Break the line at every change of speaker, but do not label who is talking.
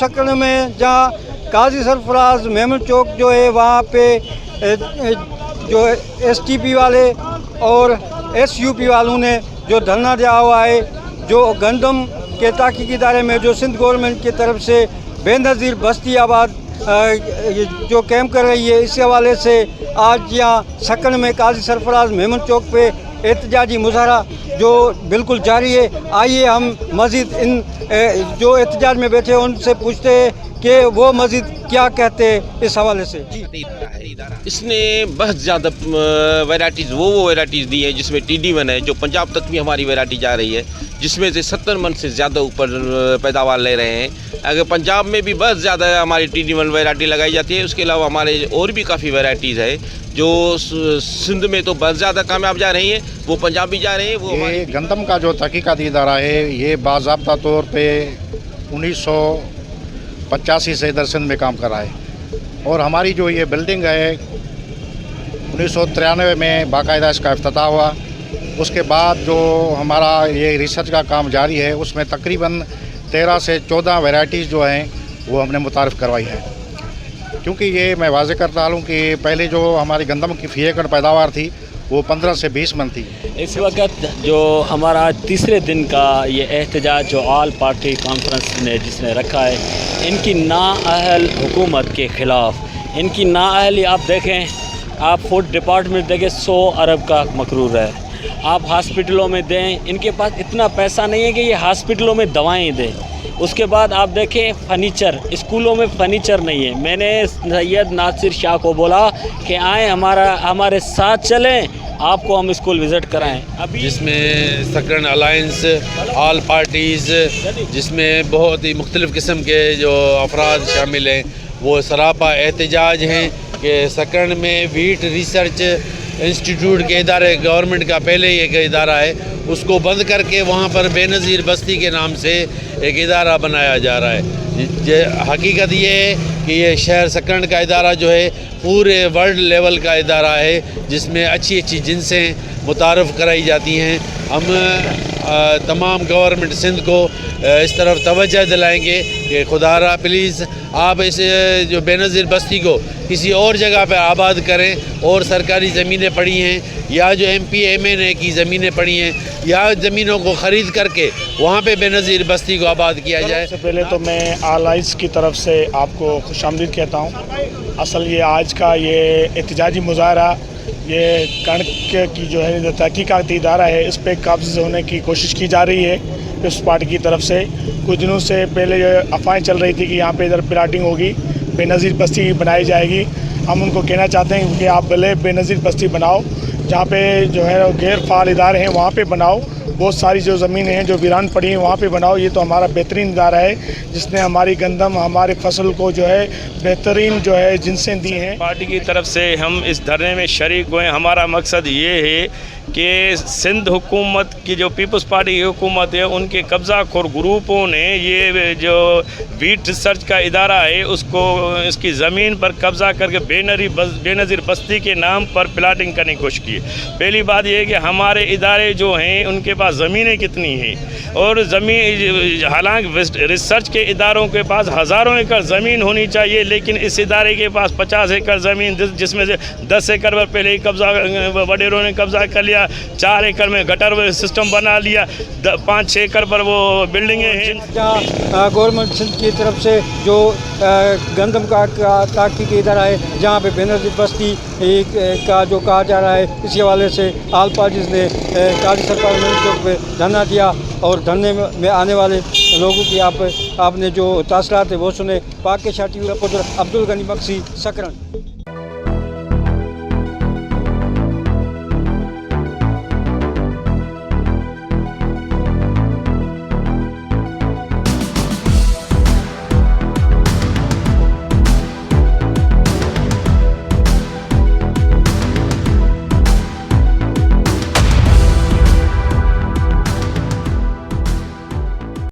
सकन में, जहाँ काजी सरफराज मेमन चौक जो है वहाँ पे जो STP वाले और SUP वालों ने जो धरना दिया हुआ है, जो गंदम के तहकीकी इदारे में जो सिंध गवर्नमेंट की तरफ से बेनज़ीर बस्ती आबाद जो कैंप कर रही है, इस हवाले से आज यहाँ सकन में काजी सरफराज मेमन चौक पे एहतजाजी मुजाहरा जो बिल्कुल जारी है। आइए हम मज़ीद इन जो एहतजाज में बैठे हैं उनसे पूछते हैं कि वो मज़ीद क्या कहते हैं इस हवाले से। जी,
इसने बहुत ज़्यादा वैराइटीज़ वो वैराइटीज़ दी हैं जिसमें TD1 है, जो पंजाब तक भी हमारी वैराइटी जा रही है, जिसमें से 70 मन से ज़्यादा ऊपर पैदावार ले रहे हैं। अगर पंजाब में भी बहुत ज़्यादा हमारी TD1 वैराइटी लगाई जाती है। उसके अलावा हमारे और भी काफ़ी वैराइटीज़ है जो सिंध में तो बहुत ज़्यादा कामयाब जा रही हैं, वो पंजाब भी जा रहे हैं। वो
ये गंदम का जो तहकीकाती इदारा है, ये बाज़ाब्ता तौर पे 1985 से इधर सिंध में काम कर रहा है और हमारी जो ये बिल्डिंग है 1993 में बाकायदा इसका इफ्तिताह हुआ। उसके बाद जो हमारा ये रिसर्च का काम जारी है, उसमें तकरीबन 13 से 14 वैराइटीज़ जो हैं वो हमने मुतारिफ़ करवाई है। क्योंकि ये मैं वाज़ेह करता हूँ कि पहले जो हमारी गंदम की फ़ी एकड़ पैदावार थी वो 15 से 20 मन थी।
इस वक्त जो हमारा तीसरे दिन का ये एहतजाज जो ऑल पार्टी कॉन्फ्रेंस ने जिसने रखा है, इनकी नाअहल हुकूमत के ख़िलाफ़, इनकी नाअहली आप देखें, आप फूड डिपार्टमेंट देखें 100 अरब का मकरूर है, आप हॉस्पिटलों में दें, इनके पास इतना पैसा नहीं है कि ये हॉस्पिटलों में दवाएं दें। उसके बाद आप देखें फर्नीचर, स्कूलों में फर्नीचर नहीं है। मैंने सैयद नासिर शाह को बोला कि आएँ हमारे साथ चलें, आपको हम स्कूल विज़िट कराएं। अभी
जिसमें सकन अलायंस ऑल पार्टीज़, जिसमें बहुत ही मुख्तलिफ़ किस्म के जो अफराद शामिल हैं, वो सरापा एहतजाज हैं कि सकन में वीट रिसर्च इंस्टीट्यूट के इदारे, गवर्नमेंट का पहले ही एक इदारा है, उसको बंद करके वहाँ पर बेनज़ीर बस्ती के नाम से एक इदारा बनाया जा रहा है। हकीकत ये है कि ये शहर सकन का इदारा जो है पूरे वर्ल्ड लेवल का इदारा है, जिसमें अच्छी अच्छी जिनसें मुतारफ़ कराई जाती हैं। हम तमाम गवर्नमेंट सिंध को इस तरफ तवज्जो दिलाएंगे कि खुदारा प्लीज़ आप इस जो बेनज़ीर बस्ती को किसी और जगह पर आबाद करें, और सरकारी ज़मीनें पड़ी हैं या जो MP MN की ज़मीनें पड़ी हैं, या ज़मीनों को ख़रीद करके वहाँ पे बेनज़ीर बस्ती को आबाद किया जाए।
सबसे पहले तो मैं आलाइज की तरफ से आपको खुशामदीद कहता हूँ। असल ये आज का ये एहतजाजी मुजाहरा, ये कणक की जो है तहकीकाती इदारा है, इस पर कब्ज़ होने की कोशिश की जा रही है इस पार्टी की तरफ से। कुछ दिनों से पहले अफवाहें चल रही थी कि यहाँ पे इधर प्लाटिंग होगी, बेनज़ीर बस्ती बनाई जाएगी। हम उनको कहना चाहते हैं कि आप भले बेनज़ीर बस्ती बनाओ, जहाँ पे जो है गैर फ़ाल इदारे हैं वहाँ पे बनाओ, बहुत सारी जो ज़मीनें हैं जो वीरान पड़ी हैं वहाँ पे बनाओ। ये तो हमारा बेहतरीन इदारा है जिसने हमारी गंदम, हमारी फसल को जो है बेहतरीन जो है जिनसें दी हैं।
पार्टी की तरफ से हम इस धरने में शरीक हुए। हमारा मकसद ये है कि सिंध हुकूमत की जो पीपल्स पार्टी की हुकूमत है, उनके कब्ज़ाखोर ग्रुपों ने ये जो वीट रिसर्च का इदारा है उसको, इसकी ज़मीन पर कब्ज़ा करके बेनज़ीर बस्ती के नाम पर प्लाटिंग करने की कोशिश की। पहली बात यह है कि हमारे इदारे जो हैं उनके पास ज़मीनें कितनी हैं, और ज़मीन, हालांकि रिसर्च के इदारों के पास हज़ारों एकड़ ज़मीन होनी चाहिए, लेकिन इस इदारे के पास 50 एकड़ ज़मीन, जिसमें से 10 एकड़ पर पहले ही कब्ज़ा वडेरों ने कब्ज़ा कर लिया, 4 एकड़ में गटर सिस्टम बना लिया, 5-6 एकड़ पर वो बिल्डिंगें हैं।
जहाँ गवर्नमेंट सिंध की तरफ से जो गंदम का तहकीकी इदारा है, जहाँ पे बेनज़ीर बस्ती का जो कहा जा रहा है, इसी हवाले से ऑल पार्टीज़ ने काजी सरफराज मेमन चौक पे धरना दिया, और धरने में आने वाले लोगों की आपने जो तासरात है वो सुने। पाक के शाटी अब्दुल गनी बख्शी, सकरन।